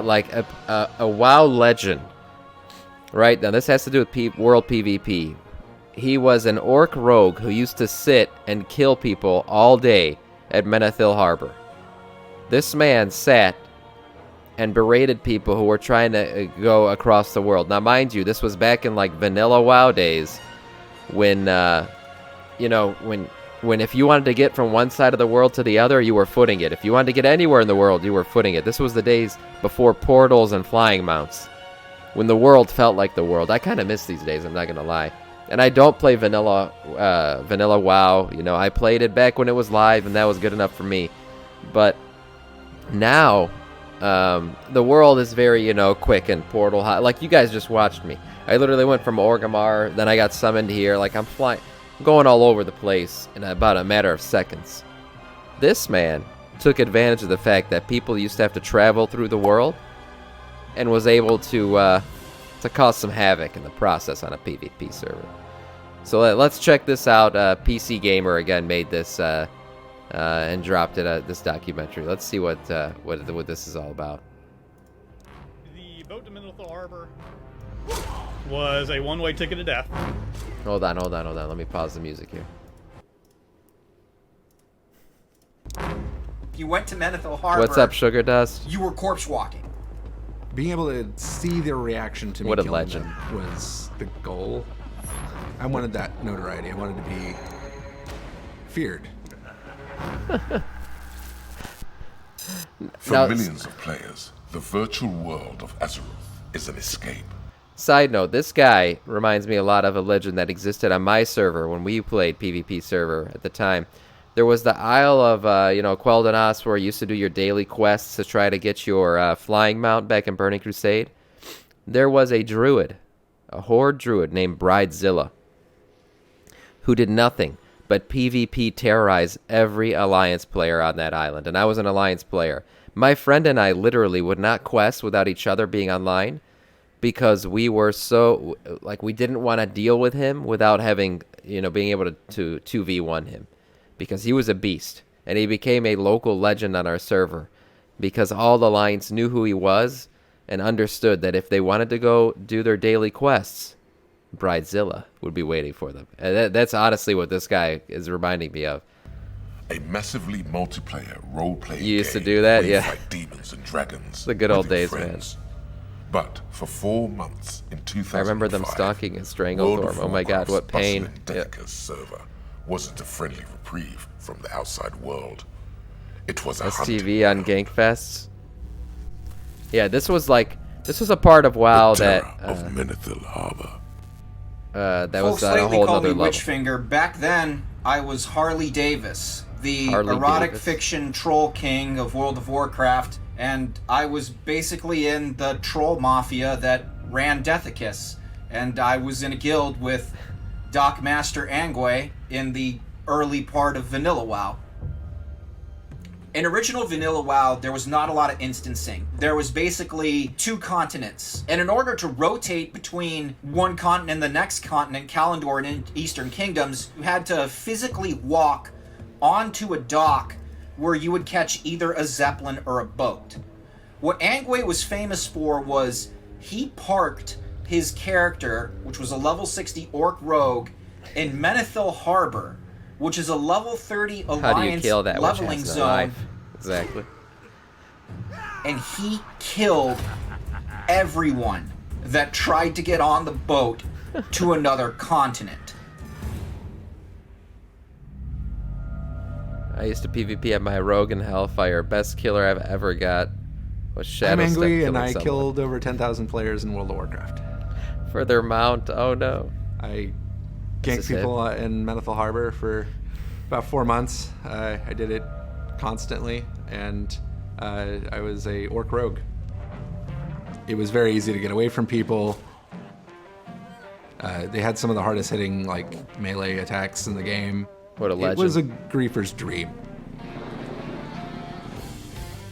like a WoW legend. Right, now this has to do with World PvP. He was an orc rogue who used to sit and kill people all day at Menethil Harbor. This man sat and berated people who were trying to go across the world. Now, mind you, this was back in like vanilla WoW days, when you know, when if you wanted to get from one side of the world to the other, you were footing it. If you wanted to get anywhere in the world, you were footing it. This was the days before portals and flying mounts, when the world felt like the world. I kind of miss these days, I'm not gonna lie. And I don't play vanilla WoW. You know, I played it back when it was live, and that was good enough for me. But now, the world is very, you know, quick and portal hot. Like, you guys just watched me. I literally went from Orgrimmar, then I got summoned here. Like, I'm going all over the place in about a matter of seconds. This man took advantage of the fact that people used to have to travel through the world, and was able to cause some havoc in the process on a PvP server. So let's check this out. PC Gamer again made this and dropped it this documentary. Let's see what this is all about. The boat to Menethil Harbor was a one-way ticket to death. Hold on. Let me pause the music here. You went to Menethil Harbor. What's up, Sugar Dust? You were corpse walking. Being able to see their reaction to me What a killing legend. them was the goal. I wanted that notoriety. I wanted to be feared. For millions of players, the virtual world of Azeroth is an escape. Side note, this guy reminds me a lot of a legend that existed on my server when we played PvP server at the time. There was the Isle of, Quel'Danas, where you used to do your daily quests to try to get your flying mount back in Burning Crusade. There was a druid, a horde druid named Bridezilla, who did nothing but PvP terrorize every Alliance player on that island. And I was an Alliance player. My friend and I literally would not quest without each other being online, because we were so, we didn't want to deal with him without having, being able to 2v1 him. Because he was a beast, and he became a local legend on our server, because all the Alliance knew who he was and understood that if they wanted to go do their daily quests, Bridezilla would be waiting for them. And that's honestly what this guy is reminding me of. A massively multiplayer role-playing game. You used to do that? where Yeah. you fight demons and dragons. The good old with your days, man. friends. But for 4 months in 2005, I remember them stalking and World Stranglethorn. of Oh my god, Warcraft's what pain. bustling Deneca's server wasn't a friendly reprieve from the outside world. It was a STV on Gankfests. Yeah, this was a part of WoW that of Menethil Harbor. that Folks was on a lately whole call nother me level. Witchfinger. Back then, I was Harley Davis, the Harley erotic Davis. fiction troll king of World of Warcraft, and I was basically in the troll mafia that ran Deathicus, and I was in a guild with Doc Master Angwe in the early part of Vanilla WoW. In original Vanilla WoW, there was not a lot of instancing. There was basically 2 continents. And in order to rotate between one continent and the next continent, Kalimdor and Eastern Kingdoms, you had to physically walk onto a dock where you would catch either a zeppelin or a boat. What Angwe was famous for was he parked his character, which was a level 60 orc rogue, in Menethil Harbor, which is a level 30 How do you Alliance kill that which leveling has no zone. life? Exactly. And he killed everyone that tried to get on the boat to another continent. I used to PvP at my Rogue and Hellfire. Best killer I've ever got was I'm Shadowstep Angwe, killing and I someone. killed over 10,000 players in World of Warcraft. For their mount. Oh no. I this ganked people in Menethil Harbor for about 4 months. I did it constantly, and I was a orc rogue. It was very easy to get away from people. They had some of the hardest hitting melee attacks in the game. What a legend. It was a griefer's dream.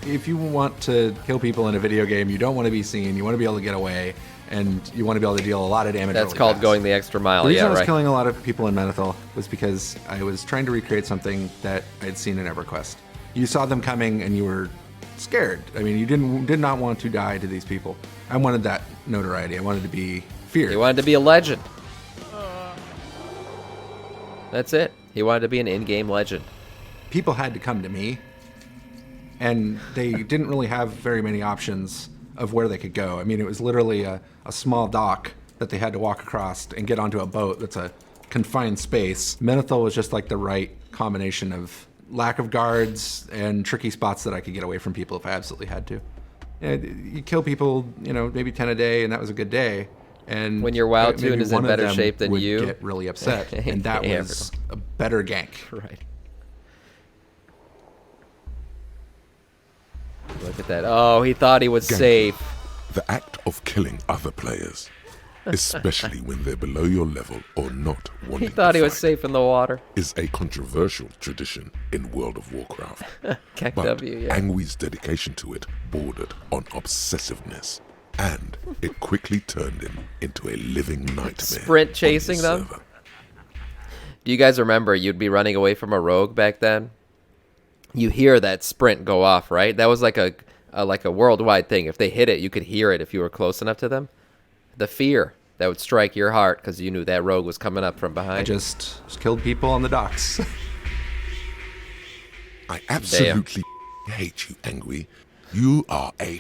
If you want to kill people in a video game, you don't want to be seen, you want to be able to get away, and you want to be able to deal a lot of damage. That's really called fast. going the extra mile. The reason Yeah, I was right. killing a lot of people in Menethil was because I was trying to recreate something that I'd seen in EverQuest. You saw them coming and you were scared. I mean, you did not want to die to these people. I wanted that notoriety. I wanted to be feared. He wanted to be a legend. That's it. He wanted to be an in-game legend. People had to come to me, and they didn't really have very many options of where they could go. I mean, it was literally a small dock that they had to walk across and get onto a boat that's a confined space. Menethil was just like the right combination of lack of guards and tricky spots that I could get away from people if I absolutely had to. You kill people, maybe 10 a day, and that was a good day. And when your WoW maybe tune is in one of better them shape than would you, get really upset, and that Yeah, was a better gank. right. Look at that. Oh, he thought he was Gank. safe. The act of killing other players, especially when they're below your level or not wanting He thought to he was fight, safe in the water. is a controversial tradition in World of Warcraft. Kek But W, yeah. Angwe's dedication to it bordered on obsessiveness, and it quickly turned him into a living nightmare. Sprint on chasing his them? server. Do you guys remember you'd be running away from a rogue back then? You hear that sprint go off, right? That was like a worldwide thing. If they hit it, you could hear it if you were close enough to them. The fear that would strike your heart because you knew that rogue was coming up from behind. I just killed people on the docks. I absolutely hate you, Angwe. You are a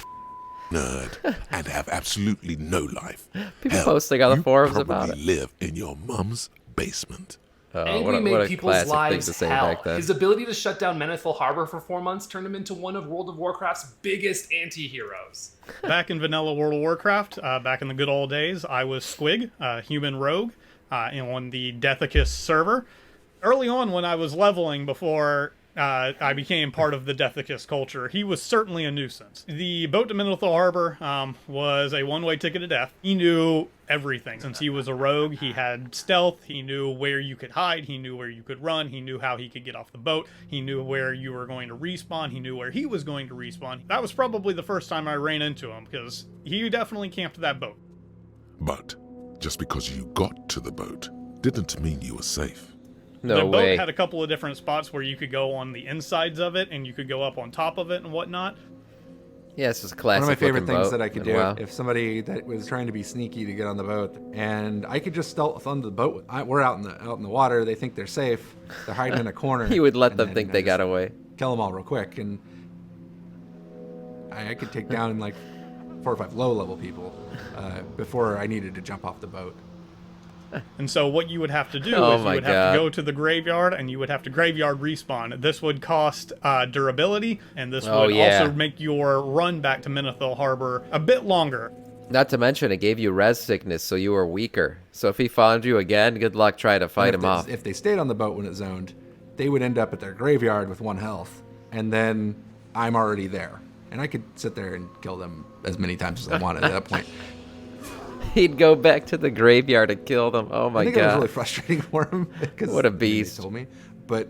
nerd and have absolutely no life. People Hell, posting on the you forums about probably it. live in your mum's basement. Oh, Angwe what made a people's classic thing lives to say hell. back then. His ability to shut down Menethil Harbor for 4 months turned him into one of World of Warcraft's biggest anti-heroes. Back in vanilla World of Warcraft, back in the good old days, I was Squig, a human rogue, on the Deathicus server. Early on when I was leveling before I became part of the Deathicus culture, he was certainly a nuisance. The boat to Menethil Harbor was a one-way ticket to death. He knew everything. Since he was a rogue, he had stealth, he knew where you could hide, he knew where you could run, he knew how he could get off the boat, he knew where you were going to respawn, he knew where he was going to respawn. That was probably the first time I ran into him, because he definitely camped that boat. But just because you got to the boat didn't mean you were safe. No The way. boat had a couple of different spots where you could go on the insides of it, and you could go up on top of it and whatnot. Yeah, it's just a One classic of my favorite looking things boat. that I could And do wow. if somebody that was trying to be sneaky to get on the boat, and I could just stealth onto the boat. We're out in the water. They think they're safe. They're hiding in a corner. He would let and them then think I they got just away. Kill them all real quick, and I could take down like 4 or 5 low-level people before I needed to jump off the boat. And so what you would have to do Oh is you my would have God. to go to the graveyard, and you would have to graveyard respawn. This would cost durability, and this Oh, would yeah. also make your run back to Menethil Harbor a bit longer. Not to mention, it gave you res sickness, so you were weaker. So if he found you again, good luck trying to fight him off. If they stayed on the boat when it zoned, they would end up at their graveyard with 1 health, and then I'm already there. And I could sit there and kill them as many times as I wanted at that point. He'd go back to the graveyard and kill them. Oh my I think it was god. really frustrating for him. Because What a they beast. told me, but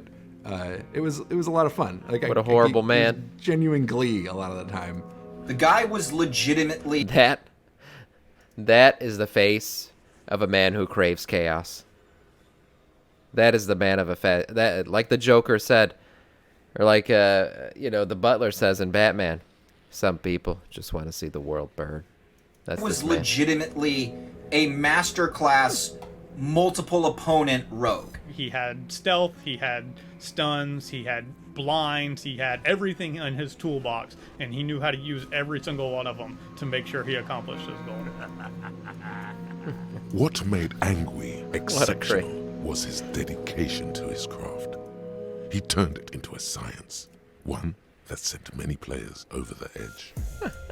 it was a lot of fun. Like What a horrible it was man. Genuine glee a lot of the time. The guy was legitimately That is the face of a man who craves chaos. That is the man of that, like the Joker said, or like the Butler says in Batman. Some people just want to see the world burn. That's was this man. legitimately a masterclass multiple opponent rogue. He had stealth, he had stuns, he had blinds, he had everything in his toolbox, and he knew how to use every single one of them to make sure he accomplished his goal. What made Angwe crane. exceptional was his dedication to his craft. He turned it into a science, one that sent many players over the edge.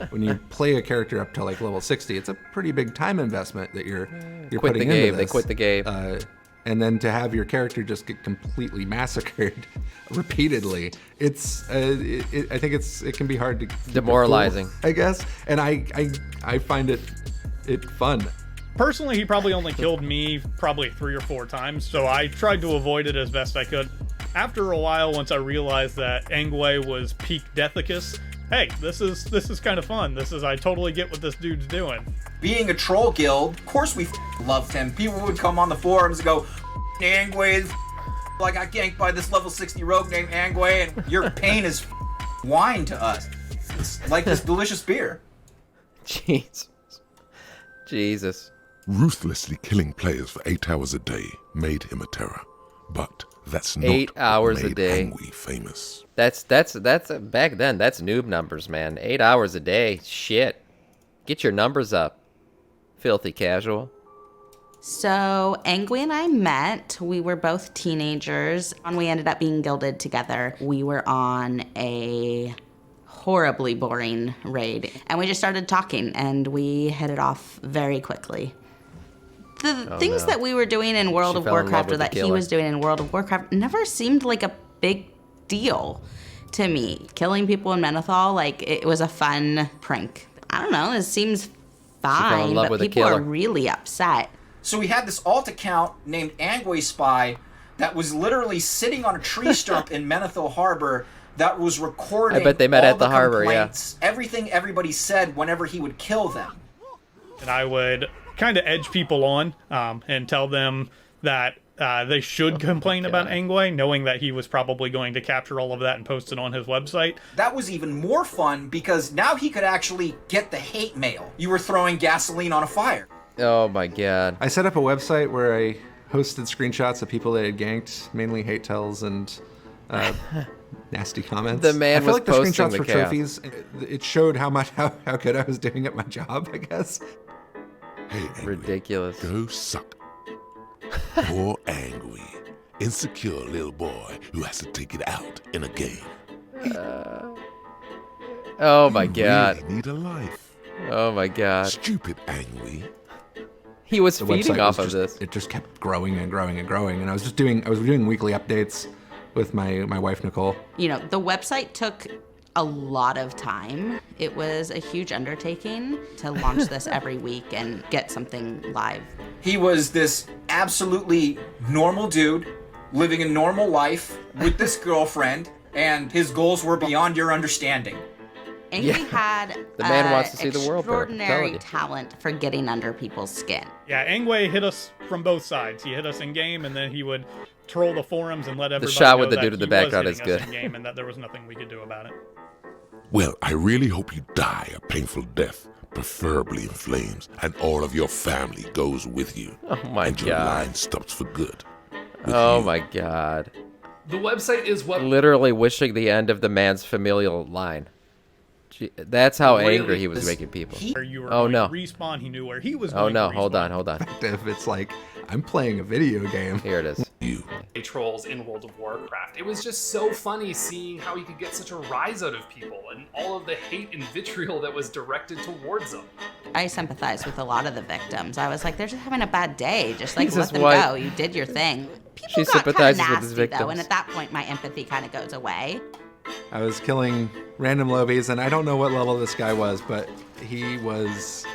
When you play a character up to like level 60, it's a pretty big time investment that you're Quit putting the into game. They this. quit the game. And then to have your character just get completely massacred repeatedly, I think it can be hard to keep it Demoralizing. cool, I guess. And I find it fun. Personally, he probably only killed me probably 3 or 4 times, so I tried to avoid it as best I could. After a while, once I realized that Angwe was peak Deathicus, hey, this is kind of fun. I totally get what this dude's doing. Being a troll guild, of course we loved him. People would come on the forums and go, Angwe is I got ganked by this level 60 rogue named Angwe, and your pain is wine to us. It's like this delicious beer. Jesus. Ruthlessly killing players for 8 hours a day made him a terror. But that's not 8 hours what a made day. Angwe famous. That's back then. That's noob numbers, man. 8 hours a day. Shit. Get your numbers up. Filthy casual. So Angwe and I met. We were both teenagers, and we ended up being guilded together. We were on a horribly boring raid, and we just started talking, and we hit it off very quickly. The things that we were doing in World of fell in love Warcraft, or with the that he killer. was doing in World of Warcraft, never seemed like a big deal to me. Killing people in Menethil, like, it was a fun prank. I don't know, it seems fell in fine, love but with the people are killer. really upset. So we had this alt account named Angwe Spy that was literally sitting on a tree stump in Menethil Harbor that was recording I bet they met all at the harbor, yeah. complaints, everything everybody said whenever he would kill them. And I would kind of edge people on and tell them that they should complain about Angwe, knowing that he was probably going to capture all of that and post it on his website. That was even more fun because now he could actually get the hate mail. You were throwing gasoline on a fire. Oh my god. I set up a website where I hosted screenshots of people that had ganked, mainly hate tells and nasty comments. The man I feel was like the posting screenshots the were chaos. trophies. It showed how good I was doing at my job, I guess. Hey, Angwe, Ridiculous. go suck. Poor Angwe, insecure little boy who has to take it out in a game. Oh my You god. really need a life. Oh my god. Stupid Angwe. He was The feeding website off was of just- this. It just kept growing and growing and growing, and I was doing weekly updates with my wife Nicole. You know, the website took a lot of time. It was a huge undertaking to launch this every week and get something live. He was this absolutely normal dude living a normal life with this girlfriend, and his goals were beyond your understanding. And Yeah. he had The man wants to see the world burn, I'm telling extraordinary you. talent for getting under people's skin. Yeah, Angwe hit us from both sides. He hit us in game, and then he would troll the forums and let everybody shot know with the that dude in the he background was is hitting us good. in game, and that there was nothing we could do about it. Well, I really hope you die a painful death, preferably in flames, and all of your family goes with you. Oh my and your god. line stops for good. with Oh you. my god. The website is what Literally wishing the end of the man's familial line. That's how Really? angry he was This- making people. Where you were Oh, going no. to respawn, he knew where he was Oh going no, to hold respawn. on, hold on. If it's like I'm playing a video game. Here it is. You. trolls in World of Warcraft. It was just so funny seeing how he could get such a rise out of people and all of the hate and vitriol that was directed towards them. I sympathize with a lot of the victims. I was like, they're just having a bad day. Just like Jesus, let them why- go. You did your thing. People She got kinda sympathizes with his nasty, victims. though, and at that point, my empathy kind of goes away. I was killing random lobies, and I don't know what level this guy was, but he was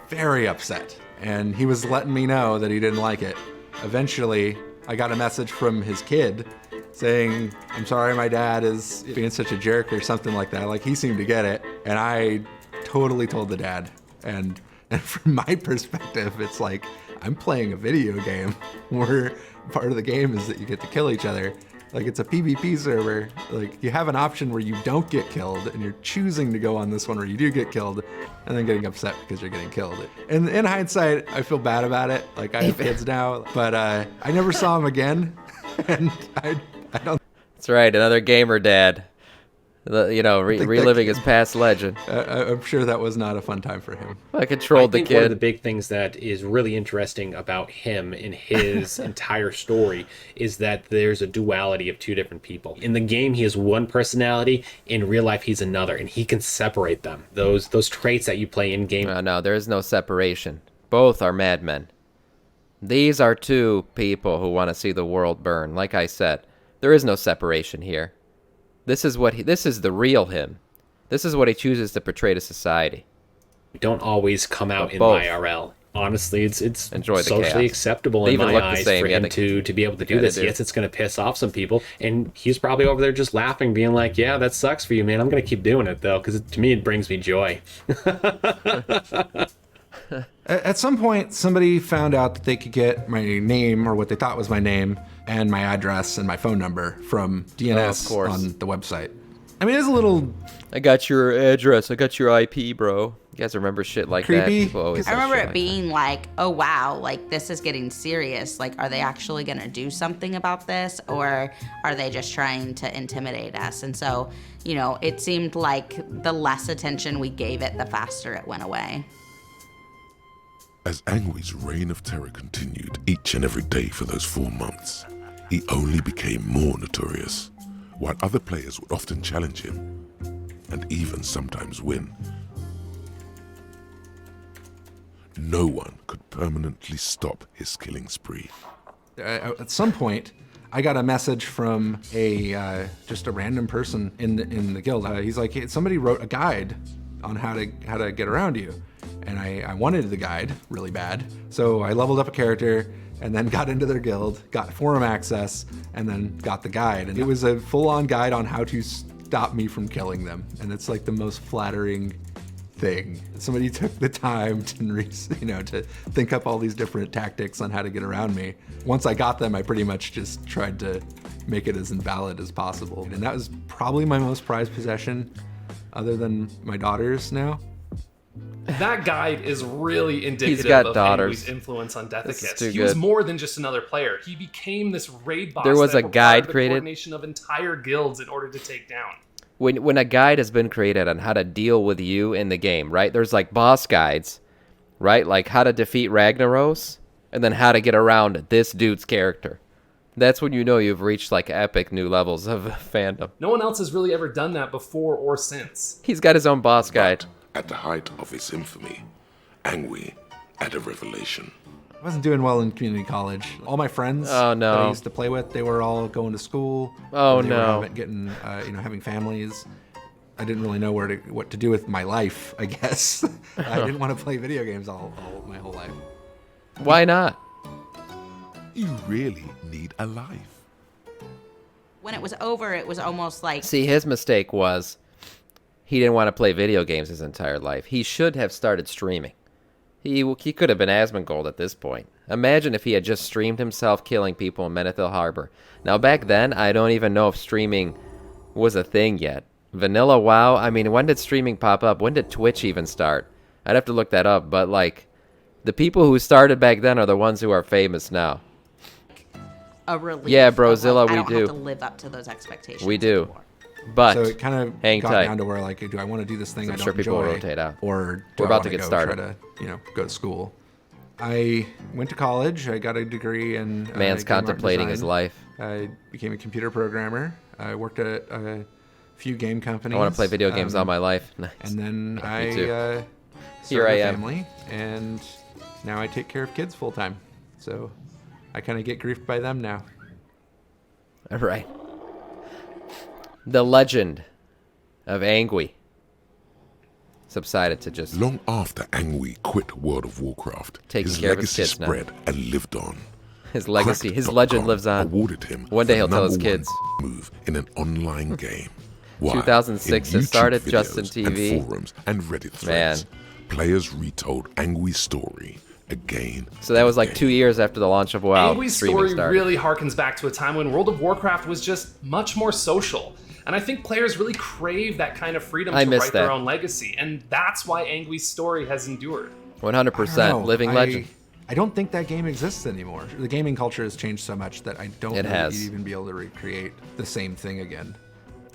very upset, and he was letting me know that he didn't like it. Eventually, I got a message from his kid saying, "I'm sorry my dad is being such a jerk," or something like that. Like, he seemed to get it, and I totally told the dad. And from my perspective, it's like, I'm playing a video game where part of the game is that you get to kill each other. Like, it's a PvP server. Like, you have an option where you don't get killed, and you're choosing to go on this one where you do get killed, and then getting upset because you're getting killed. And in hindsight, I feel bad about it. Like, I have kids now, but I never saw him again, and I don't. That's right, another gamer dad. You know, think that reliving kid- his past legend. I'm sure that was not a fun time for him. I controlled I the think one of the kid. big things that is really interesting about him in his entire story is that there's a duality of two different people. In the game, he has one personality. In real life, he's another, and he can separate them. Those traits that you play in game. No, there is no separation. Both are madmen. These are two people who want to see the world burn. Like I said, there is no separation here. This is the real him. This is what he chooses to portray to society. Don't always come out in both. IRL. Honestly, it's Enjoy the socially chaos. acceptable They in even my look the eyes same, for yeah, him they- to be able to do Yeah, they this. do. Yes, it's going to piss off some people, and he's probably over there just laughing, being like, "Yeah, that sucks for you, man. I'm going to keep doing it though, because to me it brings me joy." At some point, somebody found out that they could get my name, or what they thought was my name, and my address and my phone number from DNS course. on the website. I mean, it's a little I got your address. I got your IP, bro. You guys remember shit like that? Creepy. People always I say remember shit it like being like, oh wow, like this is getting serious. Like, are they actually going to do something about this, or are they just trying to intimidate us? And so, you know, it seemed like the less attention we gave it, the faster it went away. As Angwe's reign of terror continued each and every day for those 4 months, he only became more notorious, while other players would often challenge him, and even sometimes win. No one could permanently stop his killing spree. at some point, I got a message from a just a random person in the guild. He's like, hey, somebody wrote a guide on how to get around you, and I wanted the guide really bad. So I leveled up a character and then got into their guild, got forum access, and then got the guide. And it was a full-on guide on how to stop me from killing them. And it's like the most flattering thing. Somebody took the time to, to think up all these different tactics on how to get around me. Once I got them, I pretty much just tried to make it as invalid as possible. And that was probably my most prized possession, other than my daughters now. That guide is really indicative got of daughters. Angwe's influence on This is Deathicus. too He was good. more than just another player. He became this raid boss. There was that a required guide the created. coordination of entire guilds in order to take down. When a guide has been created on how to deal with you in the game, right? There's like boss guides, right? Like how to defeat Ragnaros, and then how to get around this dude's character. That's when you know you've reached like epic new levels of fandom. No one else has really ever done that before or since. He's got his own boss guide. But at the height of his infamy, Angwe had a revelation. I wasn't doing well in community college. All my friends Oh, no. that I used to play with, they were all going to school. Oh, or they no. were getting, having families. I didn't really know what to do with my life, I guess. I didn't want to play video games all my whole life. Why not? You really need a life. When it was over, it was almost like, See, his mistake was he didn't want to play video games his entire life. He should have started streaming. He could have been Asmongold at this point. Imagine if he had just streamed himself killing people in Menethil Harbor. Now, back then, I don't even know if streaming was a thing yet. Vanilla WoW, I mean, when did streaming pop up? When did Twitch even start? I'd have to look that up, but, like, the people who started back then are the ones who are famous now. a relief. Yeah, of, Brozilla, like, I we don't do. have to live up to those expectations. We do. anymore. But So it kind of hang got tight. down to where, like, do I want to do this thing I'm I don't sure people will enjoy, rotate out. or do We're I about wanna to get go started. Try to, go to school. I went to college. I got a degree in man's game art contemplating his design. life. I became a computer programmer. I worked at a few game companies. I want to play video games all my life. Nice. And then Yeah, I me too. started Here I a am. family, and now I take care of kids full time. So I kind of get griefed by them now. All right. The legend of Angwe subsided to just Long after Angwe quit World of Warcraft, Taking his care of his legacy kids now. spread and lived on. his legacy. His Cracked.com legend lives on. Awarded him One day the he'll tell his number one kids. move in an online game. Why, 2006 in it started YouTube just in videos TV. and forums and Reddit threads, players retold Angwe's story again. So that was like 2 years after the launch of WoW. Angwe's streaming story started. really harkens back to a time when World of Warcraft was just much more social. And I think players really crave that kind of freedom I to miss write their that. own legacy. And that's why Angwe's story has endured. 100% I don't know. living legend. I don't think that game exists anymore. The gaming culture has changed so much that I don't It know has. that you'd even be able to recreate the same thing again.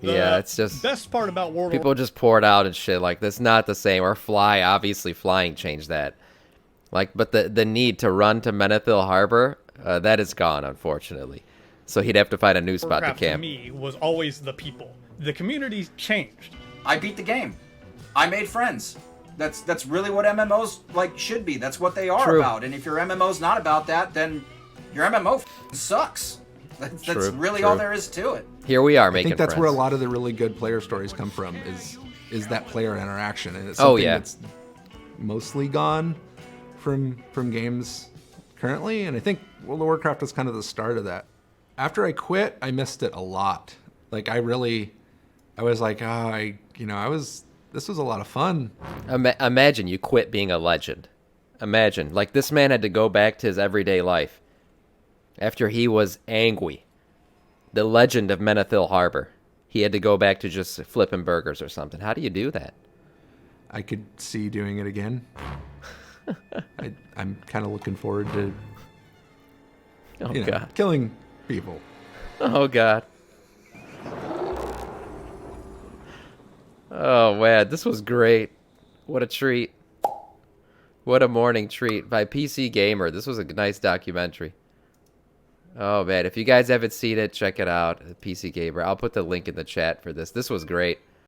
Yeah, The it's just best part about World people just pour it out and shit. Like that's not the same. Or Fly, obviously, flying changed that. Like, but the need to run to Menethil Harbor, that is gone, unfortunately. So he'd have to find a new spot to Warcraft to camp. me was always the people. The community changed. I beat the game. I made friends. That's really what MMOs like should be. That's what they are True. about. And if your MMO's not about that, then your MMO sucks. That's True, really true. all there is to it. Here we are I making think that's friends. where a lot of the really good player stories come from. Is that player interaction, and it's something Oh, yeah. that's mostly gone from games currently. And I think World of Warcraft was kind of the start of that. After I quit, I missed it a lot. Like I was like, this was a lot of fun. Imagine you quit being a legend. Imagine, like this man had to go back to his everyday life after he was Angwe, the legend of Menethil Harbor. he had to go back to just flipping burgers or something. How do you do that? I could see doing it again. I'm kind of looking forward to Oh, you know, God. killing people. Oh, God. Oh, man. This was great. What a treat. What a morning treat by PC Gamer. This was a nice documentary. Oh, man. If you guys haven't seen it, check it out. PC Gamer. I'll put the link in the chat for this. This was great.